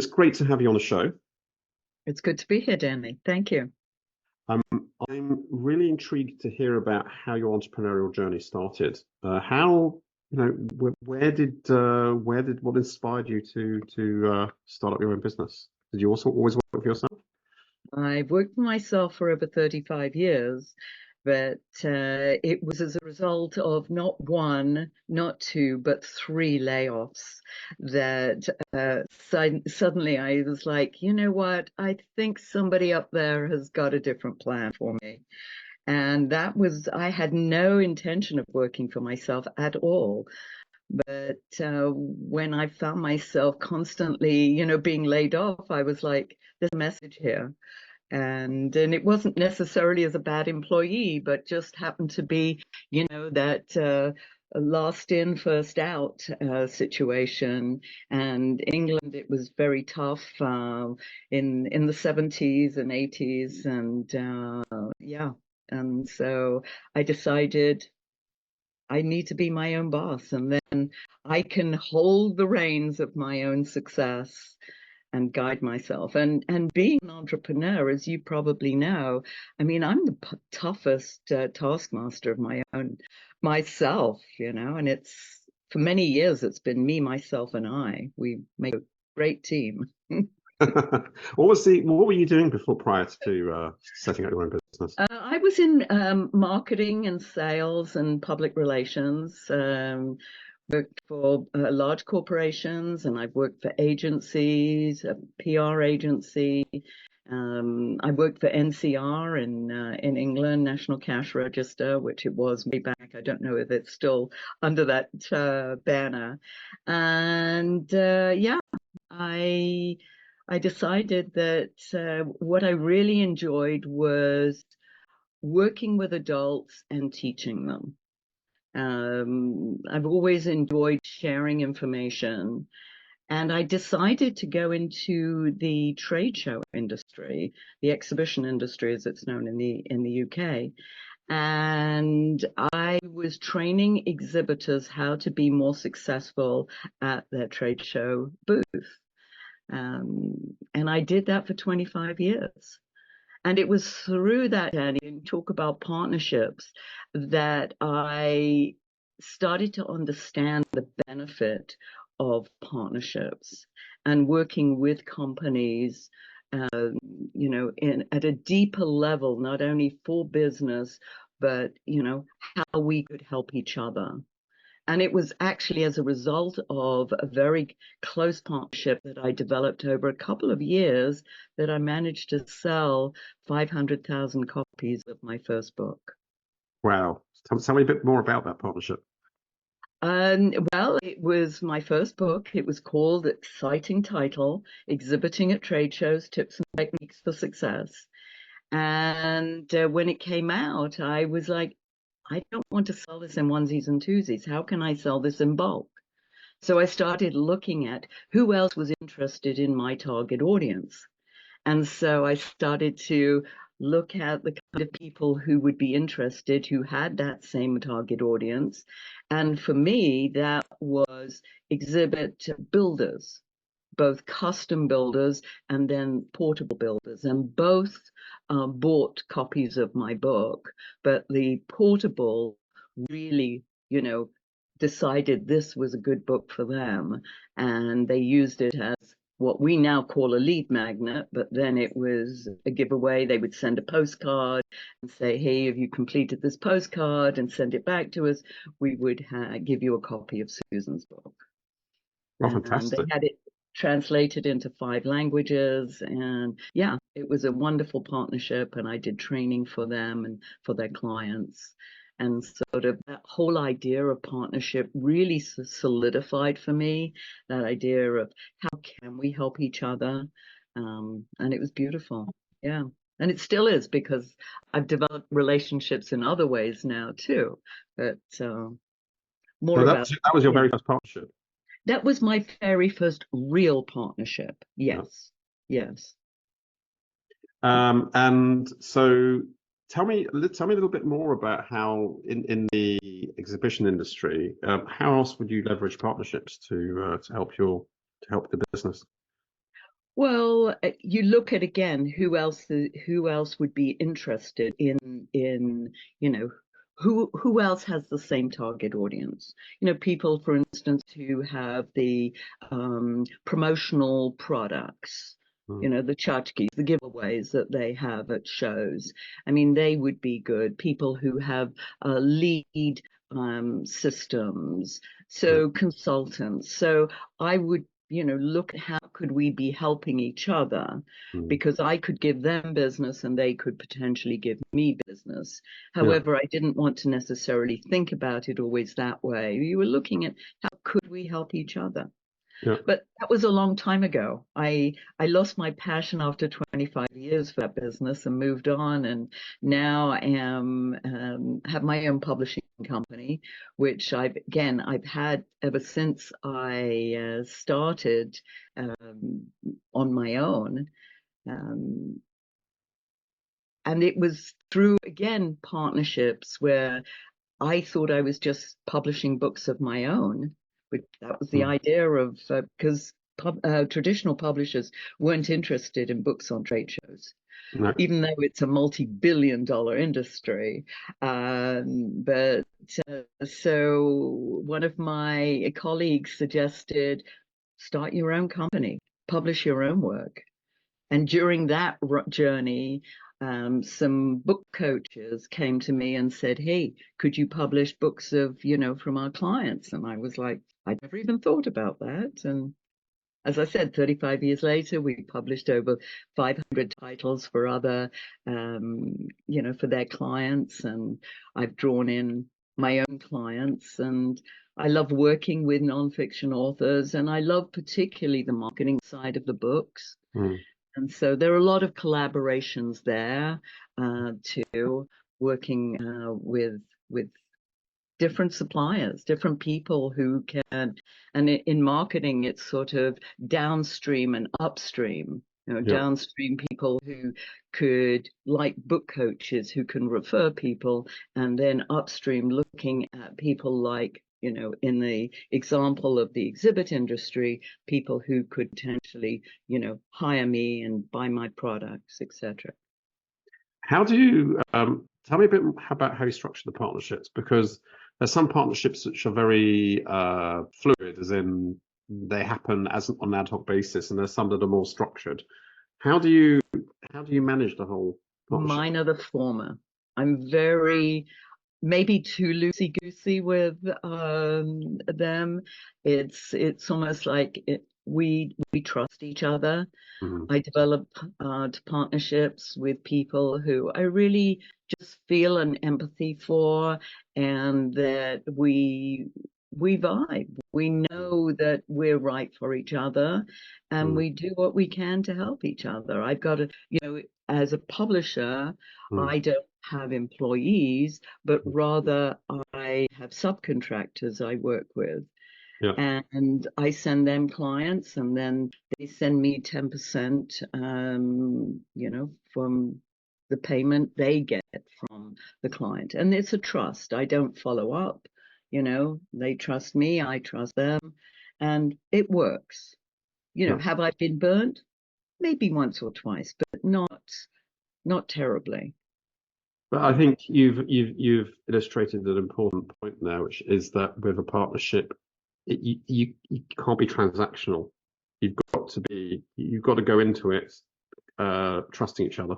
It's great to have you on the show. It's good to be here, Danny. Thank you. Um, I'm really intrigued to hear about how your entrepreneurial journey started. What inspired you to start up your own business? Did you also always work for yourself? I've worked for myself for over 35 years, but it was as a result of not one, not two, but three layoffs that suddenly I was like, you know what? I think somebody up there has got a different plan for me. And I had no intention of working for myself at all. But when I found myself constantly, being laid off, I was like, there's a message here. And it wasn't necessarily as a bad employee, but just happened to be, that last in, first out situation. And in England, it was very tough in the 70s and 80s. And yeah. And so I decided I need to be my own boss, and then I can hold the reins of my own success and guide myself. And being an entrepreneur, as you probably know, I mean, I'm the toughest taskmaster of myself, and it's for many years it's been me, myself, and I. We make a great team. What were you doing prior to setting up your own business? I was in marketing and sales and public relations. Worked for large corporations, and I've worked for agencies, a PR agency. I worked for NCR in England, National Cash Register, which it was way back. I don't know if it's still under that banner. And yeah, I decided that what I really enjoyed was working with adults and teaching them. I've always enjoyed sharing information, and I decided to go into the trade show industry, the exhibition industry, as it's known in the UK. And I was training exhibitors how to be more successful at their trade show booth. And I did that for 25 years. And it was through that, Danny, and talk about partnerships, that I started to understand the benefit of partnerships and working with companies, at a deeper level, not only for business, but, how we could help each other. And it was actually as a result of a very close partnership that I developed over a couple of years that I managed to sell 500,000 copies of my first book. Wow. Tell me a bit more about that partnership. Well, it was my first book. It was called, exciting title, Exhibiting at Trade Shows, Tips and Techniques for Success. And when it came out, I was like, I don't want to sell this in onesies and twosies. How can I sell this in bulk? So I started looking at who else was interested in my target audience. And so I started to look at the kind of people who would be interested, who had that same target audience. And for me, that was exhibit builders, both custom builders and then portable builders. And both bought copies of my book, but the portable really, decided this was a good book for them. And they used it as what we now call a lead magnet, but then it was a giveaway. They would send a postcard and say, hey, have you completed this postcard, and send it back to us. We would give you a copy of Susan's book. Oh, And fantastic. they had it translated into 5 languages. And yeah, it was a wonderful partnership. And I did training for them and for their clients. And sort of that whole idea of partnership really solidified for me that idea of how can we help each other. And it was beautiful. Yeah. And it still is, because I've developed relationships in other ways now too. But more So about that was your very first partnership. That was my very first real partnership. Yes. Yeah. Yes. And so tell me a little bit more about how in the exhibition industry, how else would you leverage partnerships to help the business? Well, you look at again who else would be interested in who else has the same target audience. People, for instance, who have the promotional products. The tchotchkes, the giveaways that they have at shows. I mean, they would be good. People who have lead systems, so consultants. So I would look at how could we be helping each other, because I could give them business and they could potentially give me business. However, I didn't want to necessarily think about it always that way. You were looking at how could we help each other. But that was a long time ago. I lost my passion after 25 years for that business and moved on, and now I am have my own publishing company, which I've had ever since I started on my own. And it was through, again, partnerships where I thought I was just publishing books of my own. But that was the idea of, because traditional publishers weren't interested in books on trade shows, even though it's a multi-billion-dollar industry. But so one of my colleagues suggested, start your own company, publish your own work. And during that journey, some book coaches came to me and said, hey, could you publish books of, from our clients? And I was like, I'd never even thought about that. And as I said, 35 years later, we published over 500 titles for other, for their clients. And I've drawn in my own clients. And I love working with nonfiction authors. And I love particularly the marketing side of the books. And so there are a lot of collaborations there too, working with different suppliers, different people who can, and in marketing, it's sort of downstream and upstream. Downstream people who could, like book coaches, who can refer people, and then upstream looking at people like, in the example of the exhibit industry, people who could potentially, hire me and buy my products, etc. How do you tell me a bit about how you structure the partnerships? Because there's some partnerships which are very fluid, as in they happen on an ad hoc basis, and there's some that are more structured. How do you manage the whole partnership? Mine are the former. I'm very maybe too loosey-goosey with them. It's almost like we trust each other. I develop partnerships with people who I really just feel an empathy for, and that we vibe. We know that we're right for each other, and we do what we can to help each other. I've got to, as a publisher, I don't have employees, but rather I have subcontractors I work with. And I send them clients, and then they send me 10%, from the payment they get from the client. And it's a trust. I don't follow up. They trust me, I trust them, and it works. Have I been burnt? Maybe once or twice, but not terribly. But I think you've illustrated an important point there, which is that with a partnership, you can't be transactional. You've got to go into it trusting each other.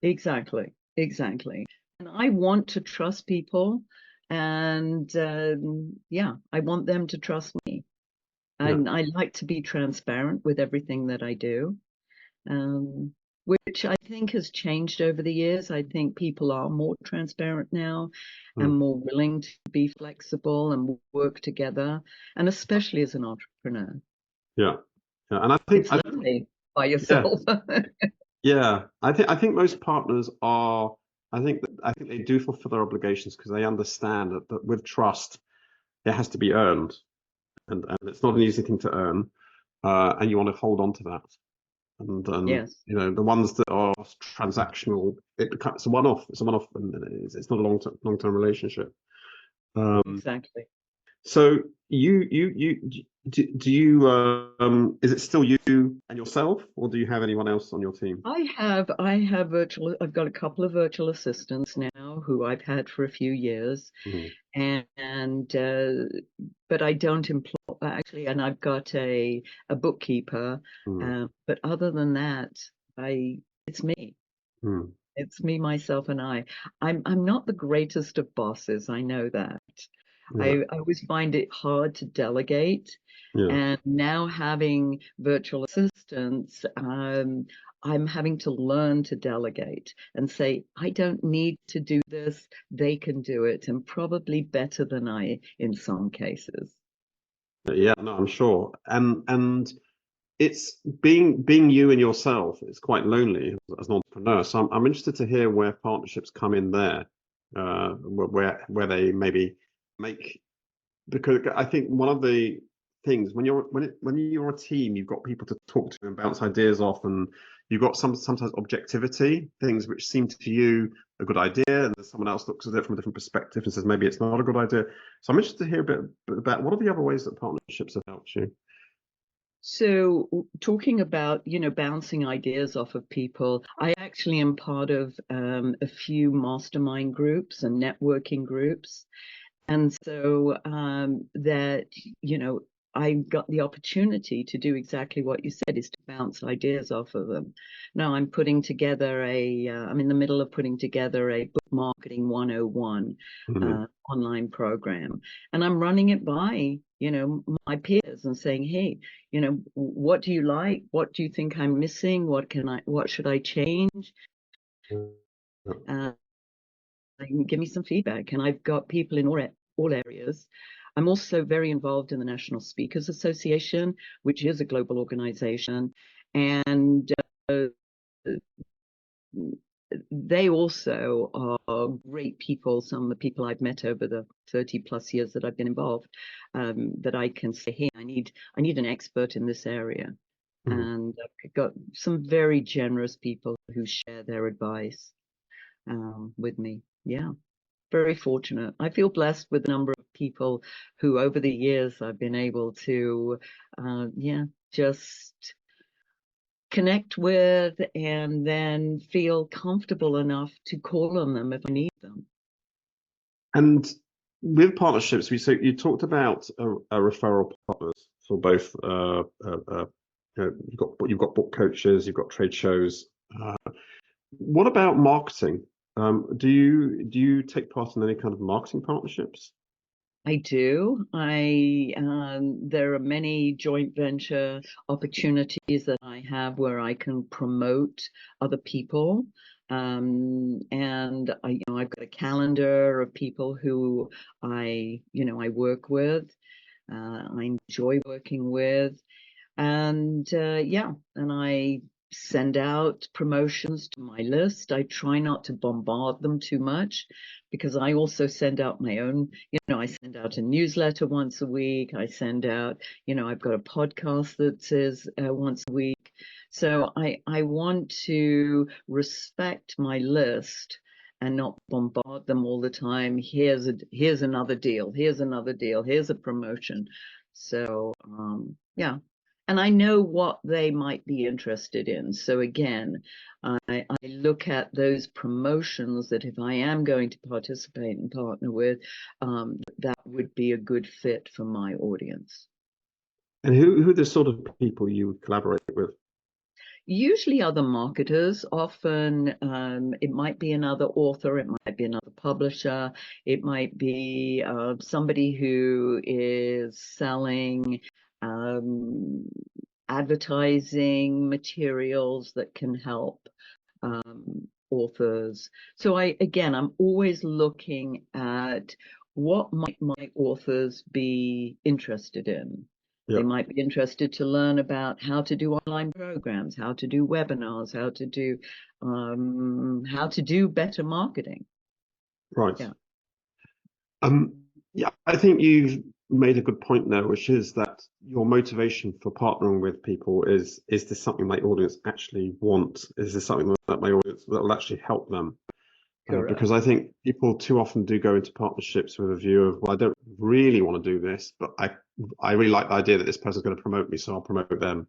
Exactly. And I want to trust people, and I want them to trust me. And I like to be transparent with everything that I do, which I think has changed over the years. I think people are more transparent now and more willing to be flexible and work together, and especially as an entrepreneur. And I think it's lonely by yourself. I think most partners are. I think they do fulfill their obligations because they understand that with trust, it has to be earned, and it's not an easy thing to earn, and you want to hold on to that. And yes. The ones that are transactional, it's a one-off. It's not a long-term relationship. Exactly. So you do you is it still you and yourself, or do you have anyone else on your team? I have I've got a couple of virtual assistants now who I've had for a few years, Mm, and but I don't employ actually, and I've got a bookkeeper, mm, but other than that, I it's me. mm. It's me, myself, and I. I'm not the greatest of bosses, I know that. Yeah, I always find it hard to delegate. yeah. And now having virtual assistants, I'm having to learn to delegate and say, I don't need to do this. They can do it, and probably better than I in some cases. Yeah, no, I'm sure. And it's being you and yourself. It's quite lonely as an entrepreneur. So I'm interested to hear where partnerships come in there, where they maybe make, because I think one of the things when you're a team, you've got people to talk to and bounce ideas off, and you've got sometimes objectivity, things which seem to you a good idea, and then someone else looks at it from a different perspective and says maybe it's not a good idea. So I'm interested to hear a bit about what are the other ways that partnerships have helped you. So, talking about, bouncing ideas off of people, I actually am part of a few mastermind groups and networking groups. And so that, you know, I got the opportunity to do exactly what you said, is to bounce ideas off of them. Now I'm in the middle of putting together a book marketing 101 Mm, online program. And I'm running it by, my peers and saying, hey, what do you like? What do you think I'm missing? What should I change? Uh, and give me some feedback. And I've got people in all areas. I'm also very involved in the National Speakers Association, which is a global organization. And they also are great people. Some of the people I've met over the 30 plus years that I've been involved, that I can say, hey, I need an expert in this area. mm. And I've got some very generous people who share their advice with me. Yeah. Very fortunate. I feel blessed with the number of people who, over the years, I've been able to, just connect with and then feel comfortable enough to call on them if I need them. And with partnerships, so you talked about a referral partners for both. You've got book coaches, you've got trade shows. Uh, what about marketing? Do you take part in any kind of marketing partnerships? I do. There are many joint venture opportunities that I have where I can promote other people. And I've got a calendar of people who I work with, I enjoy working with. And and I send out promotions to my list. I try not to bombard them too much because I also send out my own, I send out a newsletter once a week. I send out, I've got a podcast that says once a week. So I want to respect my list and not bombard them all the time. Here's another deal. Here's another deal. Here's a promotion. So yeah, and I know what they might be interested in. So again, I look at those promotions that if I am going to participate and partner with, that would be a good fit for my audience. And who are the sort of people you would collaborate with? Usually other marketers, often it might be another author, it might be another publisher, it might be somebody who is selling um, advertising materials that can help authors. So I'm always looking at what might my authors be interested in. Yeah, They might be interested to learn about how to do online programs, how to do webinars, how to do better marketing. right. Yeah. Yeah, I think you've made a good point there, which is that your motivation for partnering with people is this something my audience actually want? Is this something that my audience that will actually help them? Correct. Because I think people too often do go into partnerships with a view of, well, I don't really want to do this, but I really like the idea that this person's going to promote me, so I'll promote them.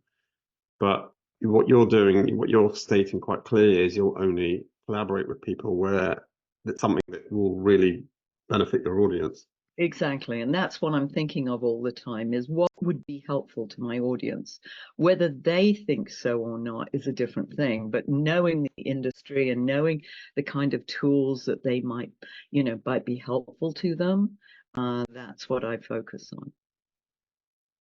But what you're doing, what you're stating quite clearly is you'll only collaborate with people where it's something that will really benefit your audience. Exactly. And that's what I'm thinking of all the time is what would be helpful to my audience. Whether they think so or not is a different thing, but knowing the industry and knowing the kind of tools that they might be helpful to them, that's what I focus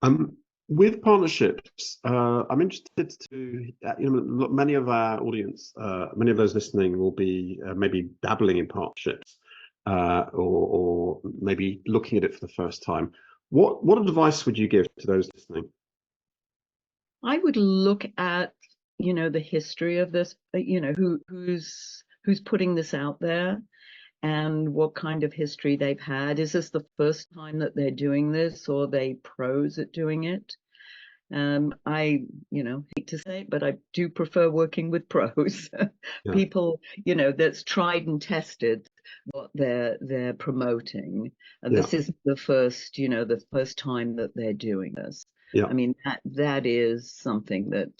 on. With partnerships, I'm interested to, many of our audience, many of those listening will be maybe dabbling in partnerships, or maybe looking at it for the first time. What advice would you give to those listening? I would look at, the history of this, who's putting this out there and what kind of history they've had. Is this the first time that they're doing this, or are they pros at doing it? I, hate to say it, but I do prefer working with pros, Yeah, people, that's tried and tested what they're promoting. And yeah, this is the first time that they're doing this. yeah, I mean, that is something that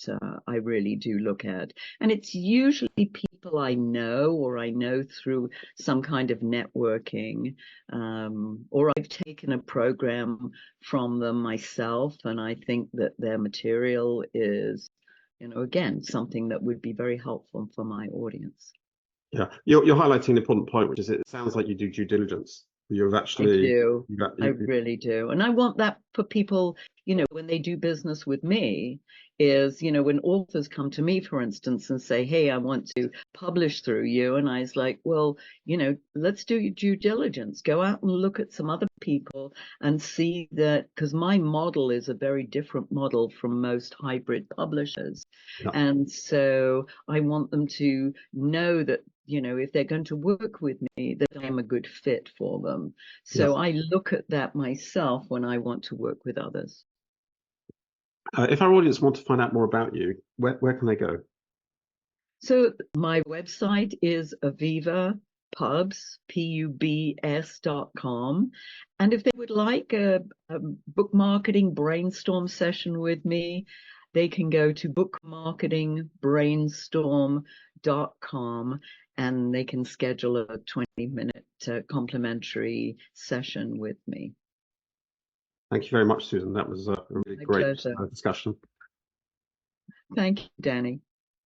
I really do look at. And it's usually people I know, or I know through some kind of networking, or I've taken a program from them myself, and I think that their material is, again, something that would be very helpful for my audience. yeah. You're highlighting an important point, which is it sounds like you do due diligence. You've I actually, do. I you, really do. And I want that for people, when they do business with me, is, when authors come to me, for instance, and say, hey, I want to publish through you. And I was like, well, let's do your due diligence. Go out and look at some other people and see that, because my model is a very different model from most hybrid publishers. yeah, And so I want them to know that, if they're going to work with me, that I'm a good fit for them. yeah. So I look at that myself when I want to work with others. If our audience want to find out more about you, where can they go? So my website is Aviva Pubs, PUBS.com. And if they would like a book marketing brainstorm session with me, they can go to bookmarketingbrainstorm.com and they can schedule a 20-minute complimentary session with me. Thank you very much, Susan. That was a really My great pleasure. discussion. Thank you, Danny.